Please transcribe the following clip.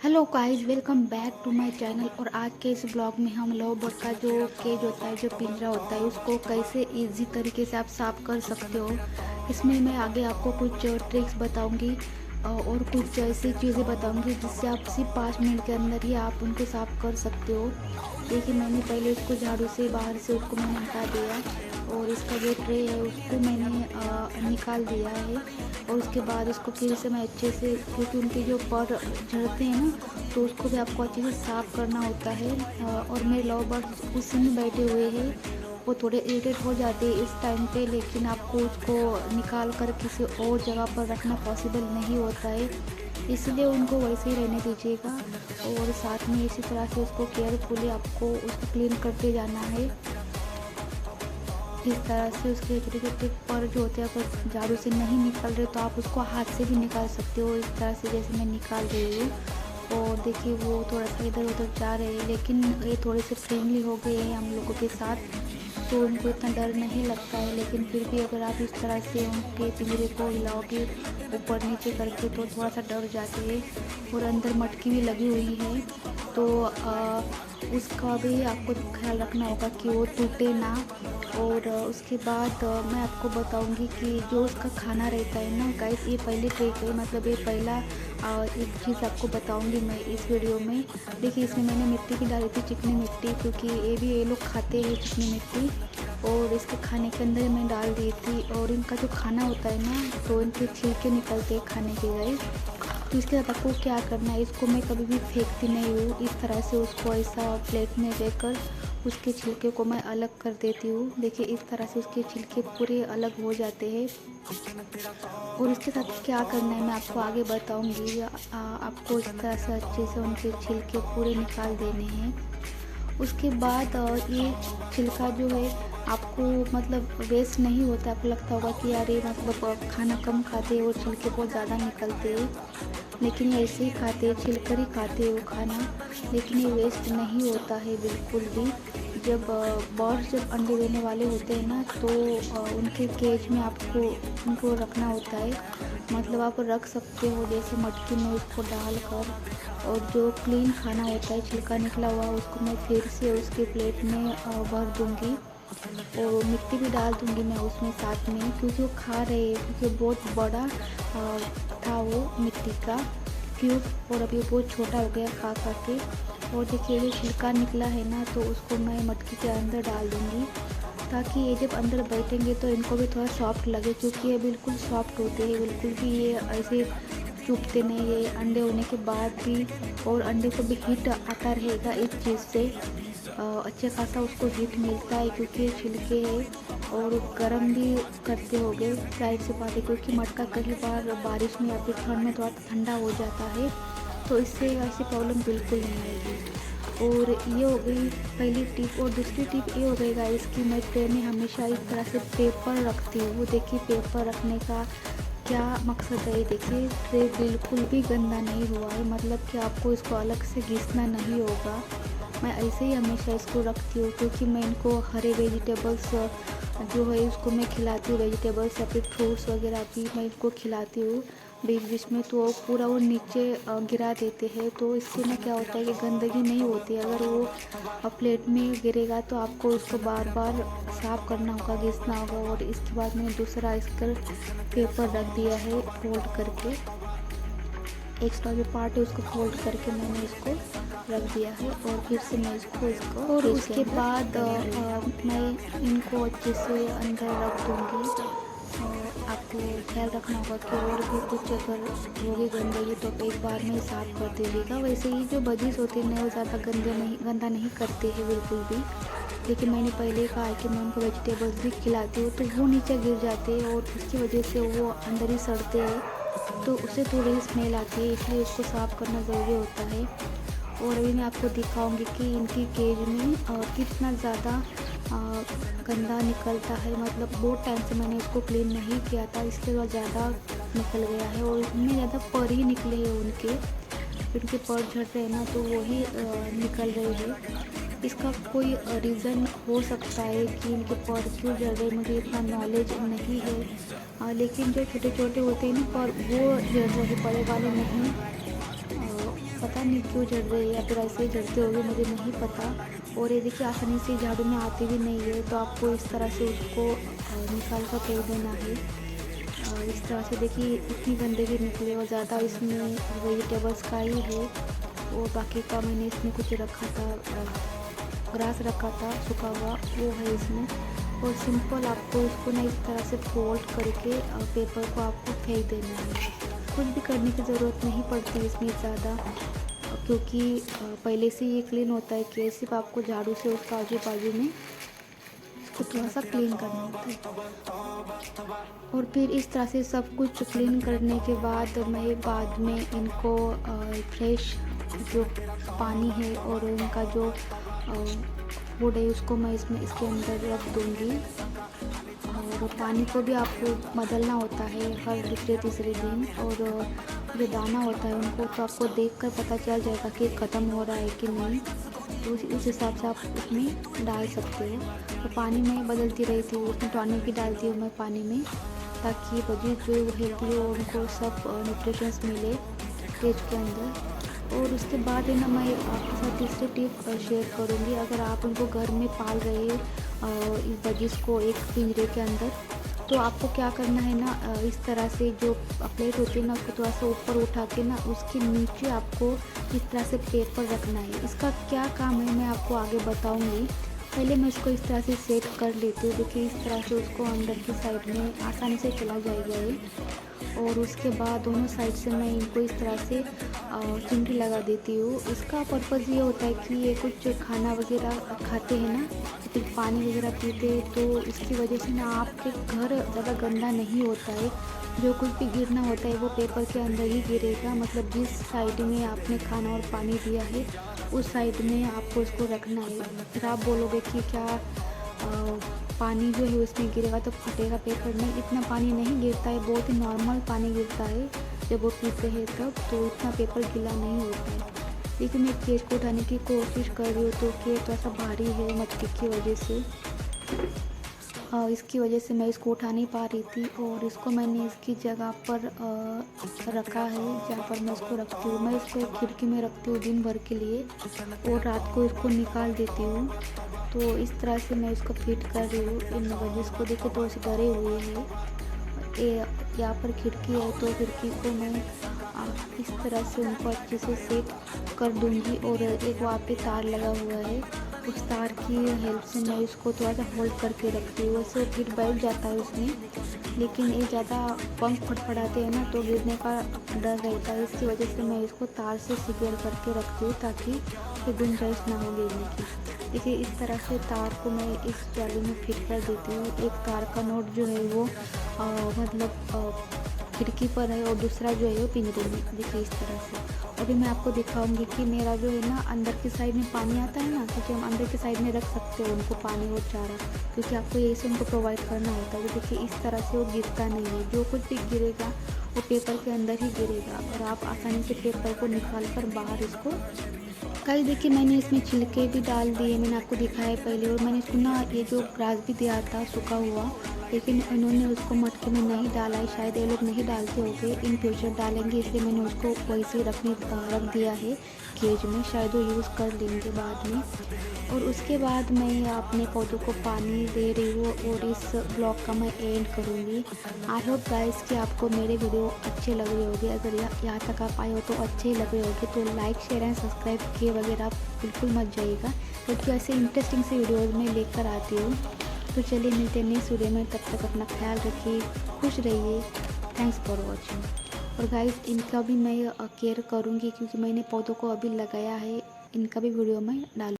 Hello guys, welcome back to my channel. और आज के इस ब्लॉग में हम लव बर्ड का जो केज होता है, जो पिंजरा होता है, उसको कैसे इजी तरीके से आप साफ़ कर सकते हो। इसमें मैं आगे आपको कुछ ट्रिक्स बताऊंगी और कुछ ऐसी चीज़ें बताऊंगी जिससे आप सिर्फ 5 मिनट के अंदर ही आप उनको साफ़ कर सकते हो। देखिए, मैंने पहले इसको झाड़ू से बाहर से उसको मैंने हटा दिया और इसका जो ट्रे है उसको मैंने निकाल दिया है। और उसके बाद इसको फिर से मैं अच्छे से, क्योंकि उनके जो पर झड़ते हैं ना, तो उसको भी आपको अच्छे से साफ़ करना होता है। और मेरे लव बर्ड्स उसी में बैठे हुए हैं, वो थोड़े इरिटेट हो जाते हैं इस टाइम पे, लेकिन आपको उसको निकाल कर किसी और जगह पर रखना पॉसिबल नहीं होता है, इसलिए उनको वैसे ही रहने दीजिएगा। और साथ में इसी तरह से उसको केयरफुली आपको उसको क्लीन करते जाना है। इस तरह से उसके छोटे छोटे पर जो होते हैं, अगर झाड़ू से नहीं निकल रहे तो आप उसको हाथ से भी निकाल सकते हो, इस तरह से जैसे मैं निकाल रही हूँ। और देखिए, वो थोड़ा सा इधर उधर जा रहे हैं, लेकिन ये थोड़े से फ्रेंडली हो गए हैं हम लोगों के साथ, तो उनको इतना डर नहीं लगता है। लेकिन फिर भी अगर आप इस तरह से उनके पिंजरे को हिलाओगे ऊपर नीचे करके, तो थोड़ा सा डर जाते हैं। और अंदर मटकी भी लगी हुई है, तो उसका भी आपको ख्याल रखना होगा कि वो टूटे ना। और उसके बाद मैं आपको बताऊंगी कि जो उसका खाना रहता है ना गाइस, ये पहली ट्रिक है, मतलब ये पहला एक चीज़ आपको बताऊंगी मैं इस वीडियो में। देखिए, इसमें मैंने मिट्टी भी डाली थी, चिकनी मिट्टी, क्योंकि ये लोग खाते हैं चिकनी मिट्टी, और इसके खाने के अंदर मैं डाल दी थी। और इनका जो खाना होता है ना, तो इनके छिलके निकलते हैं खाने के गाइस। तो इसके बाद आपको क्या करना है, इसको मैं कभी भी फेंकती नहीं हूँ, इस तरह से उसको ऐसा प्लेट में लेकर उसके छिलके को मैं अलग कर देती हूँ। देखिए, इस तरह से उसके छिलके पूरे अलग हो जाते हैं। और इसके साथ क्या करना है मैं आपको आगे बताऊँगी। आपको इस तरह से अच्छे से उनके छिलके पूरे निकाल देने हैं। उसके बाद ये छिलका जो है आपको मतलब वेस्ट नहीं होता। आपको लगता होगा कि यार ये मतलब खाना कम खाते हैं और छिलके बहुत ज़्यादा निकलते हैं, लेकिन ये ऐसे ही खाते हैं, छिलकर ही खाते हैं वो खाना, लेकिन ये वेस्ट नहीं होता है बिल्कुल भी। जब बर्ड्स जब अंडे देने वाले होते हैं ना, तो उनके केज में आपको उनको रखना होता है, मतलब आप रख सकते हो जैसे मटकी में उसको डाल कर। और जो क्लीन खाना होता है छिलका निकला हुआ, उसको मैं फिर से उसके प्लेट में भर दूंगी और मिट्टी भी डाल दूंगी मैं उसमें साथ में, क्योंकि वो खा रहे हैं, क्योंकि बहुत बड़ा था वो मिट्टी का क्यूब, और अभी बहुत छोटा हो गया खा खा के। और देखिए, ये छिलका निकला है ना, तो उसको मैं मटकी के अंदर डाल दूंगी, ताकि ये जब अंदर बैठेंगे तो इनको भी थोड़ा सॉफ्ट लगे, क्योंकि ये बिल्कुल सॉफ्ट होते हैं, बिल्कुल भी ये ऐसे चुभते नहीं है अंडे होने के बाद भी। और अंडे को भी हीट आता रहेगा इस चीज़ से, अच्छे खासा उसको हीट मिलता है, क्योंकि छिलके है। और गर्म भी करते हो गए साइड से बात है, क्योंकि मटका कई बार बारिश में या फिर ठंड में थोड़ा ठंडा हो जाता है, तो इससे ऐसी प्रॉब्लम बिल्कुल नहीं आएगी। और ये हो गई पहली टिप। और दूसरी टिप ये हो गई गाइस कि मैं ट्रे में हमेशा इस तरह से पेपर रखती हूँ। वो देखिए, पेपर रखने का क्या मकसद है। देखिए, ट्रे बिल्कुल भी गंदा नहीं हुआ है, मतलब कि आपको इसको अलग से घिसना नहीं होगा। मैं ऐसे ही हमेशा इसको रखती हूँ, क्योंकि मैं इनको हरे वेजिटेबल्स जो है उसको मैं खिलाती हूँ, वेजिटेबल्स या फिर फ्रूट्स वगैरह भी मैं इनको खिलाती हूँ बीच बीच में, तो पूरा वो नीचे गिरा देते हैं। तो इससे ना क्या होता है कि गंदगी नहीं होती। अगर वो प्लेट में गिरेगा तो आपको उसको बार बार साफ़ करना होगा, घिसना होगा। और इसके बाद मैंने दूसरा इसका पेपर रख दिया है फोल्ड करके, एक्स्ट्रा जो पार्ट है उसको फोल्ड करके मैंने इसको रख दिया है। और फिर से मैं इसको और उसके बाद मैं इनको अच्छे से अंदर रख दूँगी। आपको ख्याल रखना होगा कि और भी कुछ अगर होगी गंदगी तो एक बार में साफ़ कर दीजिएगा। वैसे ही जो बजीज होते हैं ना, वो ज़्यादा गंदा नहीं करते हैं बिल्कुल भी, लेकिन मैंने पहले ही कहा कि मैं उनको वेजिटेबल्स भी खिलाती हूँ, तो वो नीचे गिर जाते हैं और इसकी वजह से वो अंदर ही सड़ते हैं, तो उससे थोड़ी स्मेल आती है, इसलिए उसको साफ़ करना ज़रूरी होता है। और अभी मैं आपको दिखाऊंगी कि इनकी केज में कितना ज़्यादा गंदा निकलता है। मतलब बहुत टाइम से मैंने इसको क्लीन नहीं किया था, इसलिए वह ज़्यादा निकल गया है। और इनमें ज़्यादा पर ही निकले हैं उनके पर झड़ रहे हैं ना, तो वही निकल रहे हैं। इसका कोई रीज़न हो सकता है कि इनके पर क्यों झड़ रहे, मुझे इतना नॉलेज नहीं है। लेकिन जो छोटे छोटे होते हैं ना पर, वो झड़ रहे, बड़े वाले नहीं। पता नहीं क्यों झड़ रहे हैं या फिर ऐसे ही झड़ते होंगे, मुझे नहीं पता। और ये देखिए आसानी से झाड़ू में आते भी नहीं है, तो आपको इस तरह से उसको निकाल कर फेंक देना है। इस तरह से देखिए इतनी गंदगी निकले और ज़्यादा इसमें वेजिटेबल्स का ही है, और बाकी का मैंने इसमें कुछ रखा था, ग्रास रखा था सूखा हुआ, वो है इसमें। और सिंपल आपको इसको ना इस तरह से फोल्ड करके पेपर को आपको फेंक देना है। कुछ भी करने की ज़रूरत नहीं पड़ती इसमें ज़्यादा, क्योंकि पहले से ये क्लीन होता है कि सिर्फ आपको झाड़ू से उसका आजू बाजू में इसको थोड़ा सा क्लीन करना होता है। और फिर इस तरह से सब कुछ क्लीन करने के बाद मैं बाद में इनको फ्रेश जो पानी है और इनका जो फूड है उसको मैं इसके अंदर रख दूँगी। और पानी को भी आपको बदलना होता है हर दूसरे तीसरे दिन, और जो दाना होता है उनको तो आपको देखकर पता चल जाएगा कि ख़त्म हो रहा है कि नहीं, तो उस हिसाब से आप उसमें डाल सकते हो। तो पानी में बदलती रही थी, उसमें टॉनिक भी डालती हूँ मैं पानी में, ताकि बजी जो हेल्दी हो उनको सब न्यूट्रिशंस मिले फ्रिज के अंदर। और उसके बाद है ना मैं आपके साथ तीसरी टिप शेयर करूँगी। अगर आप उनको घर में पाल रहे इस बजिस को एक पिंजरे के अंदर, तो आपको क्या करना है ना, इस तरह से जो प्लेट होती है ना उसको थोड़ा सा ऊपर उठा के ना उसके नीचे आपको इस तरह से पेपर रखना है। इसका क्या काम है मैं आपको आगे बताऊँगी। पहले मैं इसको इस तरह से सेट कर लेती हूँ। देखिए इस तरह से उसको अंदर की साइड में आसानी से चला जाएगा ये। और उसके बाद दोनों साइड से मैं इनको इस तरह से चिमटी लगा देती हूँ। इसका पर्पज़ ये होता है कि ये कुछ खाना वगैरह खाते हैं ना, फिर पानी वगैरह पीते हैं, तो इसकी वजह से ना आपके घर ज़्यादा गंदा नहीं होता है। जो कुछ भी गिरना होता है वो पेपर के अंदर ही गिरेगा, मतलब जिस साइड में आपने खाना और पानी दिया है उस साइड में आपको इसको रखना है। फिर आप बोलोगे कि क्या पानी जो है उसमें गिरेगा तो फटेगा पेपर? नहीं, इतना पानी नहीं गिरता है, बहुत ही नॉर्मल पानी गिरता है जब वो पीते हैं तब, तो इतना पेपर गीला नहीं होता है। लेकिन मैं केस को उठाने की कोशिश कर रही हूँ, तो केस थोड़ा सा भारी है मटकी की वजह से, इसकी वजह से मैं इसको उठा नहीं पा रही थी। और इसको मैंने इसकी जगह पर रखा है जहाँ पर मैं इसको रखती हूँ। मैं इसको एक खिड़की में रखती हूँ दिन भर के लिए, और रात को इसको निकाल देती हूँ। तो इस तरह से मैं इसको फिट कर रही हूँ। इन वजह को देखिए थोड़े से डरे हुए हैं। यहाँ पर खिड़की है तो खिड़की को मैं इस तरह से उनको अच्छे से सेट कर दूँगी। और एक वहाँ पे तार लगा हुआ है, उस तार की हेल्प से मैं इसको थोड़ा सा होल्ड करके रखती हूँ। वैसे फिट बैठ जाता है उसमें, लेकिन ये ज़्यादा पंख फटफटाते हैं ना तो गिरने का डर रहता है। इसकी वजह से मैं इसको तार से सिक्योर करके रखती हूँ ताकि कोई गुंजाइश ना हो गिरने की। देखिए इस तरह से तार को मैं इस जाली में फिट कर देती हूँ। एक तार का नोट जो है वो मतलब खिड़की पर है और दूसरा जो है वो पिंजरे में। देखिए इस तरह से। अभी मैं आपको दिखाऊंगी कि मेरा जो है ना अंदर की साइड में पानी आता है ना, क्योंकि हम अंदर की साइड में रख सकते हो उनको पानी और चारा, क्योंकि आपको यही से उनको प्रोवाइड करना होता है। तो देखिए इस तरह से वो गिरता नहीं है, जो कुछ भी गिरेगा वो पेपर के अंदर ही गिरेगा, और आप आसानी से पेपर को निकाल कर बाहर इसको कल। देखिए मैंने इसमें छिलके भी डाल दिए, मैंने आपको दिखाया पहले। और मैंने इसको ना ये जो ग्रास भी दिया था सूखा हुआ, लेकिन इन्होंने उसको मटके में नहीं डाला है, शायद ये लोग नहीं डालते होंगे, इन फ्यूचर डालेंगे, इसलिए मैंने उसको वैसे रख दिया है केज में, शायद वो यूज़ कर लेंगे बाद में। और उसके बाद मैं अपने पौधों को पानी दे रही हूँ, और इस ब्लॉग का मैं एंड करूँगी। आई होप गाइस कि आपको मेरे वीडियो अच्छे लग रहे होंगे। अगर यहाँ तक आप आए हो तो अच्छे ही लग रहे होंगे, तो लाइक शेयर एंड सब्सक्राइब किए वगैरह आप बिल्कुल मत जाइएगा, क्योंकि ऐसे इंटरेस्टिंग से वीडियोज़ में लेकर आती हूँ। तो चलिए मिलते हैं नेक्स्ट वीडियो में, तब तक अपना ख्याल रखिए, खुश रहिए। Thanks for watching. और गाइस इनका भी मैं केयर करूँगी, क्योंकि मैंने पौधों को अभी लगाया है, इनका भी वीडियो मैं डालूँगी।